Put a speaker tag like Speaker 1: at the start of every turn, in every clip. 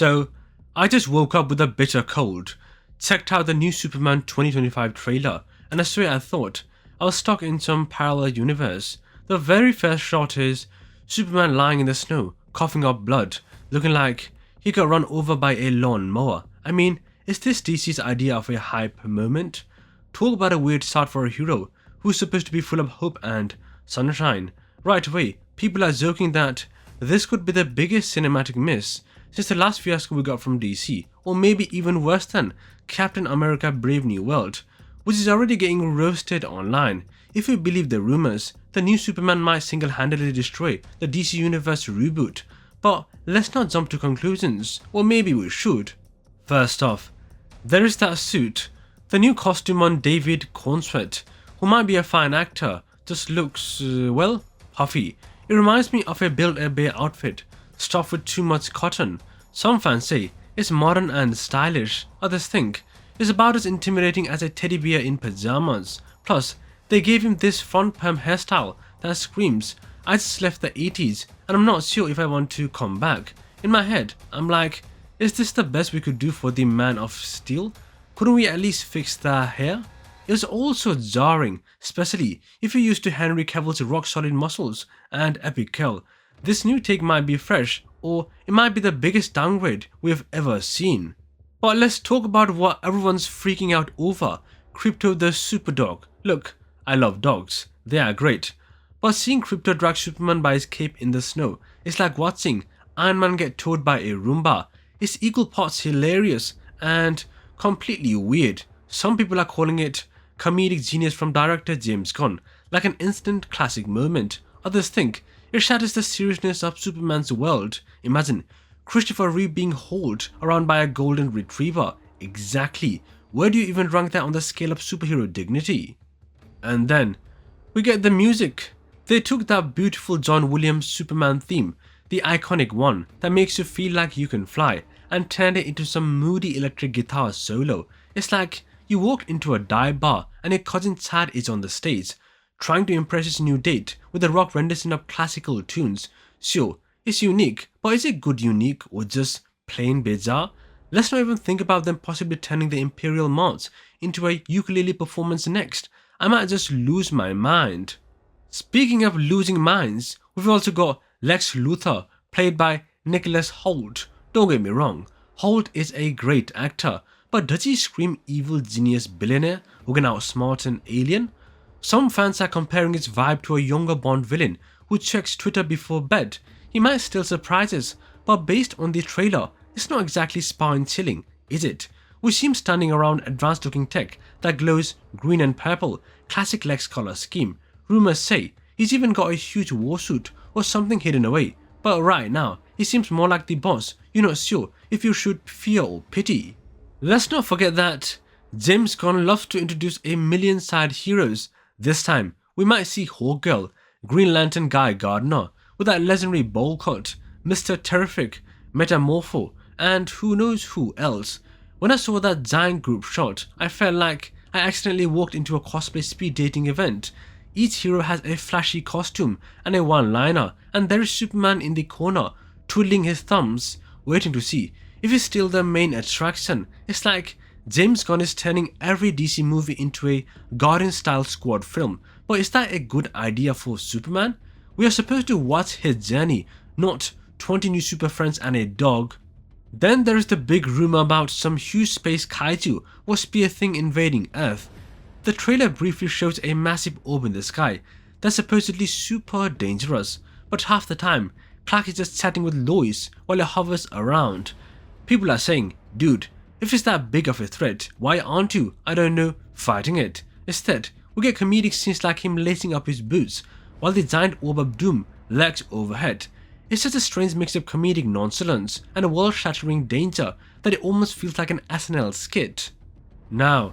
Speaker 1: So, I just woke up with a bitter cold, checked out the new Superman 2025 trailer, and I swear I thought I was stuck in some parallel universe. The very first shot is Superman lying in the snow, coughing up blood, looking like he got run over by a lawnmower. I mean, is this DC's idea of a hype moment? Talk about a weird start for a hero who's supposed to be full of hope and sunshine. Right away, people are joking that this could be the biggest cinematic miss since the last fiasco we got from DC, or maybe even worse than Captain America Brave New World, which is already getting roasted online. If you believe the rumors, the new Superman might single-handedly destroy the DC Universe reboot. But let's not jump to conclusions, or maybe we should. First off, there is that suit. The new costume on David Cornsweet, who might be a fine actor, just looks, well, puffy. It reminds me of a Build-A-Bear outfit, stuffed with too much cotton. Some fans say it's modern and stylish, others think it's about as intimidating as a teddy bear in pajamas. Plus, they gave him this front perm hairstyle that screams, I just left the 80s and I'm not sure if I want to come back. In my head, I'm like, is this the best we could do for the Man of Steel? Couldn't we at least fix the hair? It was also jarring, especially if you're used to Henry Cavill's rock-solid muscles and epic kill. This new take might be fresh, or it might be the biggest downgrade we've ever seen. But let's talk about what everyone's freaking out over, Krypto the Super Dog. Look, I love dogs, they are great. But seeing Krypto drag Superman by his cape in the snow is like watching Iron Man get towed by a Roomba. It's equal parts hilarious and completely weird. Some people are calling it comedic genius from director James Gunn, like an instant classic moment. Others think it shatters the seriousness of Superman's world. Imagine Christopher Reeve being hauled around by a golden retriever. Exactly. Where do you even rank that on the scale of superhero dignity? And then we get the music. They took that beautiful John Williams Superman theme, the iconic one that makes you feel like you can fly, and turned it into some moody electric guitar solo. It's like you walked into a dive bar and your cousin Chad is on the stage, trying to impress his new date with a rock rendition of classical tunes. Sure, it's unique, but is it good unique or just plain bizarre? Let's not even think about them possibly turning the Imperial March into a ukulele performance next. I might just lose my mind. Speaking of losing minds, we've also got Lex Luthor, played by Nicholas Hoult. Don't get me wrong, Hoult is a great actor, but does he scream evil genius billionaire who can outsmart an alien? Some fans are comparing his vibe to a younger Bond villain who checks Twitter before bed. He might still surprise us, but based on the trailer, it's not exactly spine-chilling, is it? We see him standing around advanced-looking tech that glows green and purple, classic Lex color scheme. Rumors say he's even got a huge warsuit or something hidden away, but right now, he seems more like the boss. You're not sure if you should fear or pity. Let's not forget that James Gunn loves to introduce a million side heroes. This time, we might see Hawkgirl, Green Lantern Guy Gardner, with that legendary bowl cut, Mr. Terrific, Metamorpho, and who knows who else. When I saw that giant group shot, I felt like I accidentally walked into a cosplay speed dating event. Each hero has a flashy costume and a one-liner, and there is Superman in the corner, twiddling his thumbs, waiting to see if he's still the main attraction. It's like James Gunn is turning every DC movie into a Guardian-style squad film. But is that a good idea for Superman? We are supposed to watch his journey, not 20 new super friends and a dog. Then there is the big rumor about some huge space kaiju or spear thing invading Earth. The trailer briefly shows a massive orb in the sky that's supposedly super dangerous, but half the time, Clark is just chatting with Lois while he hovers around. People are saying, dude, if it's that big of a threat, why aren't you, I don't know, fighting it? Instead, we get comedic scenes like him lacing up his boots while the giant orb of doom lurks overhead. It's such a strange mix of comedic nonchalance and world-shattering danger that it almost feels like an SNL skit. Now,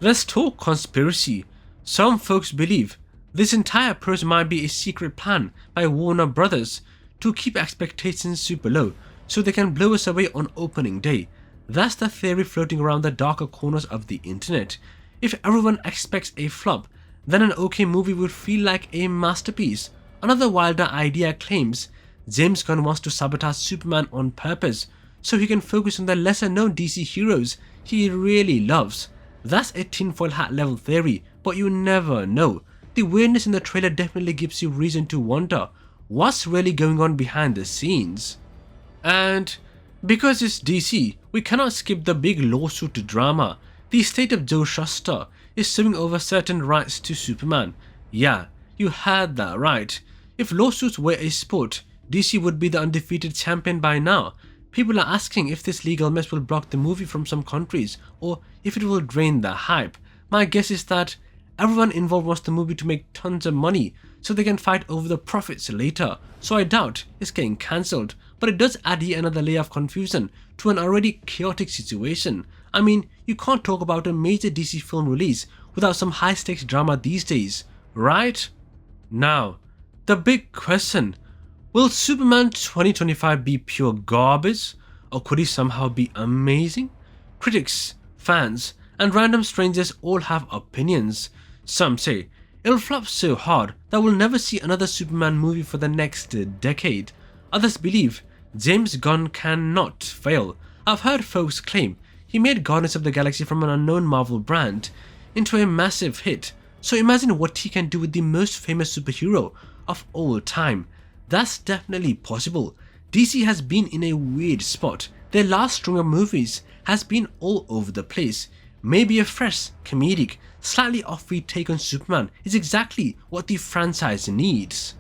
Speaker 1: let's talk conspiracy. Some folks believe this entire approach might be a secret plan by Warner Brothers to keep expectations super low so they can blow us away on opening day. That's the theory floating around the darker corners of the internet. If everyone expects a flop, then an okay movie would feel like a masterpiece. Another wilder idea claims James Gunn wants to sabotage Superman on purpose so he can focus on the lesser known DC heroes he really loves. That's a tinfoil hat level theory, but you never know. The weirdness in the trailer definitely gives you reason to wonder what's really going on behind the scenes. And because it's DC, we cannot skip the big lawsuit drama. The estate of Joe Shuster is suing over certain rights to Superman. Yeah, you heard that right. If lawsuits were a sport, DC would be the undefeated champion by now. People are asking if this legal mess will block the movie from some countries or if it will drain the hype. My guess is that everyone involved wants the movie to make tons of money so they can fight over the profits later, so I doubt it's getting cancelled, but it does add yet another layer of confusion to an already chaotic situation. I mean, you can't talk about a major DC film release without some high stakes drama these days, right? Now, the big question, will Superman 2025 be pure garbage, or could he somehow be amazing? Critics, fans, and random strangers all have opinions. Some say it'll flop so hard that we'll never see another Superman movie for the next decade. Others believe James Gunn cannot fail. I've heard folks claim he made Guardians of the Galaxy from an unknown Marvel brand into a massive hit. So imagine what he can do with the most famous superhero of all time. That's definitely possible. DC has been in a weird spot. Their last string of movies has been all over the place. Maybe a fresh, comedic, slightly offbeat take on Superman is exactly what the franchise needs.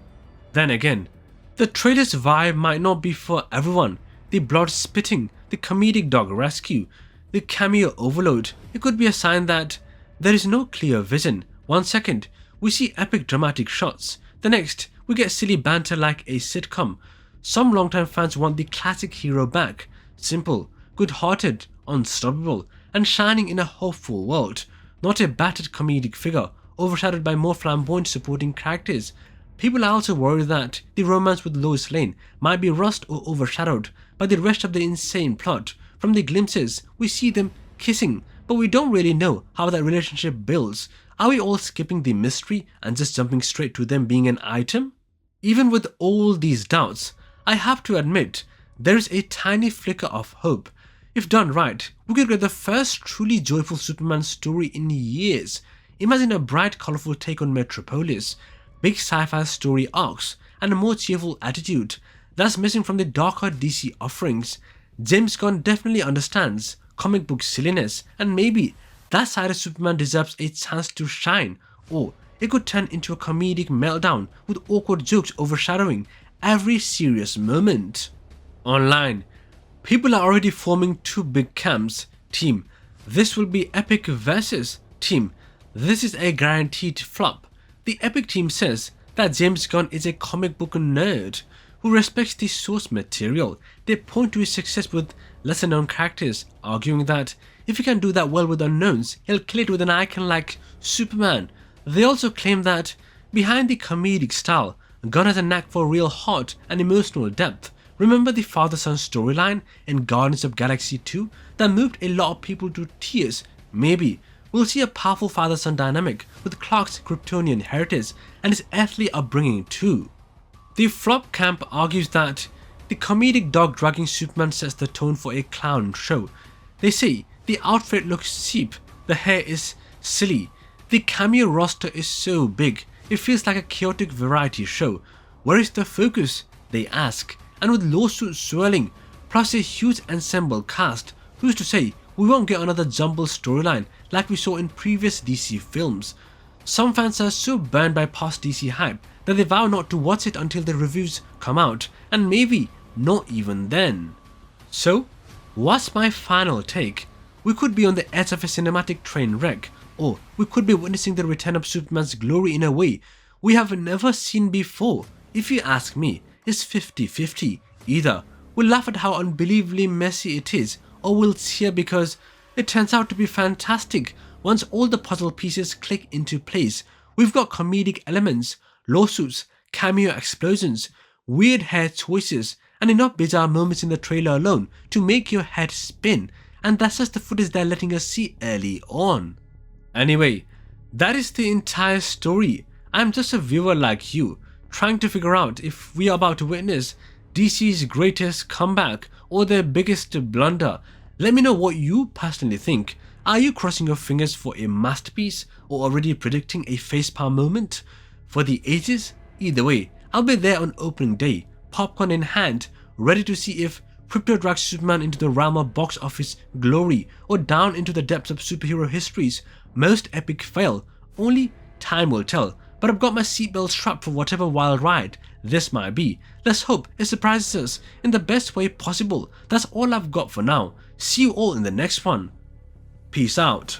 Speaker 1: Then again, the trailer's vibe might not be for everyone. The blood spitting, the comedic dog rescue, the cameo overload, it could be a sign that there is no clear vision. 1 second, we see epic dramatic shots. The next, we get silly banter like a sitcom. Some longtime fans want the classic hero back. Simple, good-hearted, unstoppable, and shining in a hopeful world. Not a battered comedic figure, overshadowed by more flamboyant supporting characters. People are also worried that the romance with Lois Lane might be rushed or overshadowed by the rest of the insane plot. From the glimpses, we see them kissing, but we don't really know how that relationship builds. Are we all skipping the mystery and just jumping straight to them being an item? Even with all these doubts, I have to admit there is a tiny flicker of hope. If done right, we could get the first truly joyful Superman story in years. Imagine a bright, colourful take on Metropolis, big sci-fi story arcs, and a more cheerful attitude that's missing from the darker DC offerings. James Gunn definitely understands comic book silliness, and maybe that side of Superman deserves a chance to shine, or it could turn into a comedic meltdown with awkward jokes overshadowing every serious moment. Online, people are already forming two big camps. Team, this will be epic versus Team, this is a guaranteed flop. The epic team says that James Gunn is a comic book nerd who respects the source material. They point to his success with lesser known characters, arguing that if he can do that well with unknowns, he'll kill it with an icon like Superman. They also claim that behind the comedic style, Gunn has a knack for real heart and emotional depth. Remember the father-son storyline in Guardians of Galaxy 2 that moved a lot of people to tears? Maybe we'll see a powerful father-son dynamic with Clark's Kryptonian heritage and his earthly upbringing too. The flop camp argues that the comedic dog dragging Superman sets the tone for a clown show. They say the outfit looks cheap, the hair is silly, the cameo roster is so big, it feels like a chaotic variety show. Where is the focus? They ask. And with lawsuits swirling, plus a huge ensemble cast, who's to say we won't get another jumbled storyline like we saw in previous DC films? Some fans are so burned by past DC hype that they vow not to watch it until the reviews come out, and maybe not even then. So, what's my final take? We could be on the edge of a cinematic train wreck, or we could be witnessing the return of Superman's glory in a way we have never seen before. If you ask me, it's 50-50. Either we'll laugh at how unbelievably messy it is, or we'll cheer because it turns out to be fantastic once all the puzzle pieces click into place. We've got comedic elements, lawsuits, cameo explosions, weird hair choices, and enough bizarre moments in the trailer alone to make your head spin, and that's just the footage they're letting us see early on. Anyway, that is the entire story. I'm just a viewer like you, trying to figure out if we are about to witness DC's greatest comeback or their biggest blunder? Let me know what you personally think. Are you crossing your fingers for a masterpiece or already predicting a facepalm moment for the ages? Either way, I'll be there on opening day, popcorn in hand, ready to see if Krypto drags Superman into the realm of box office glory or down into the depths of superhero history's most epic fail. Only time will tell, but I've got my seatbelt strapped for whatever wild ride this might be. Let's hope it surprises us in the best way possible. That's all I've got for now. See you all in the next one. Peace out.